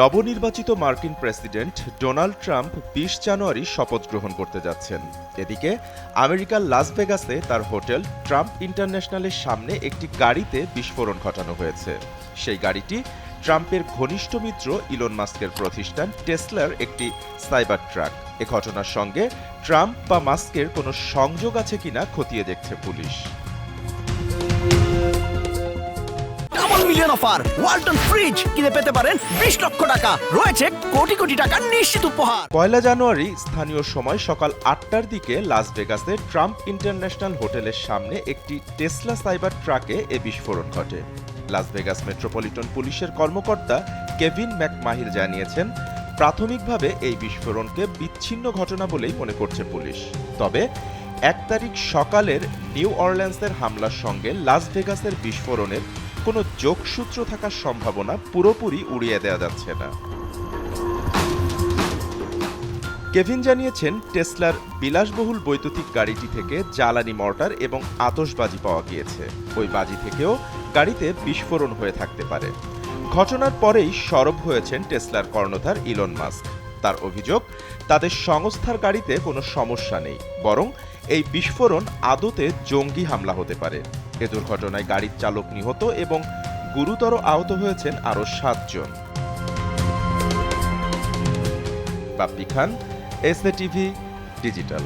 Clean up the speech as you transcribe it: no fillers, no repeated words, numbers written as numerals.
নবনির্বাচিত মার্কিন president Donald Trump ২০ জানুয়ারি শপথ গ্রহণ করতে যাচ্ছেন। এদিকে আমেরিকার লাস ভেগাসে তার হোটেল ট্রাম্প ইন্টারন্যাশনালের সামনে একটি গাড়িতে বিস্ফোরণ ঘটানো হয়েছে। সেই গাড়িটি ট্রাম্পের ঘনিষ্ঠ মিত্র ইলন মাস্কের প্রতিষ্ঠান টেসলার একটি সাইবার ট্রাক। এ ঘটনার সঙ্গে ট্রাম্প বা মাস্কের কোনো সংযোগ আছে কিনা খতিয়ে দেখছে police. Million offer Walton fridge কিনে পেতে পারেন ২০ লক্ষ টাকা, রয়েছে কোটি কোটি টাকার নিশ্চিত উপহার। ১ জানুয়ারি স্থানীয় সময় সকাল ৮টার দিকে লাস ভেগাসে ট্রাম্প ইন্টারন্যাশনাল হোটেলের সামনে একটি টেসলা সাইবার ট্রাকে এ বিস্ফোরণ ঘটে। লাস ভেগাস মেট্রোপলিটন পুলিশের কর্মকর্তা কেভিন ম্যাকমাহিল জানিয়েছেন, প্রাথমিকভাবে এই বিস্ফোরণকে বিচ্ছিন্ন ঘটনা বলেই মনে করছে পুলিশ। তবে ১ তারিখ সকালের নিউ অরল্যান্সের হামলার সঙ্গে লাস ভেগাসের বিস্ফোরণের কোনো যোগসূত্র থাকার সম্ভাবনা পুরোপুরি উড়িয়ে দেওয়া যাচ্ছে না। কেভিন জানিয়েছেন, টেসলার বিলাসবহুল বৈদ্যুতিক গাড়িটি থেকে জ্বালানি মর্টার এবং আতশবাজি পাওয়া গিয়েছে। ওই বাজি থেকেও গাড়িতে বিস্ফোরণ হয়ে থাকতে পারে। ঘটনার পরেই সরব হয়েছেন টেসলার কর্ণধার ইলন মাস্ক। তার অভিযোগ, তাদের সংস্থার গাড়িতে কোনো সমস্যা নেই, বরং এই বিস্ফোরণ আদতে জঙ্গি হামলা হতে পারে। এ দুর্ঘটনায় গাড়ির চালক নিহত এবং গুরুতর আহত হয়েছেন আরও ৭ জন। বাপ্পি খান, এসএ টিভি ডিজিটাল।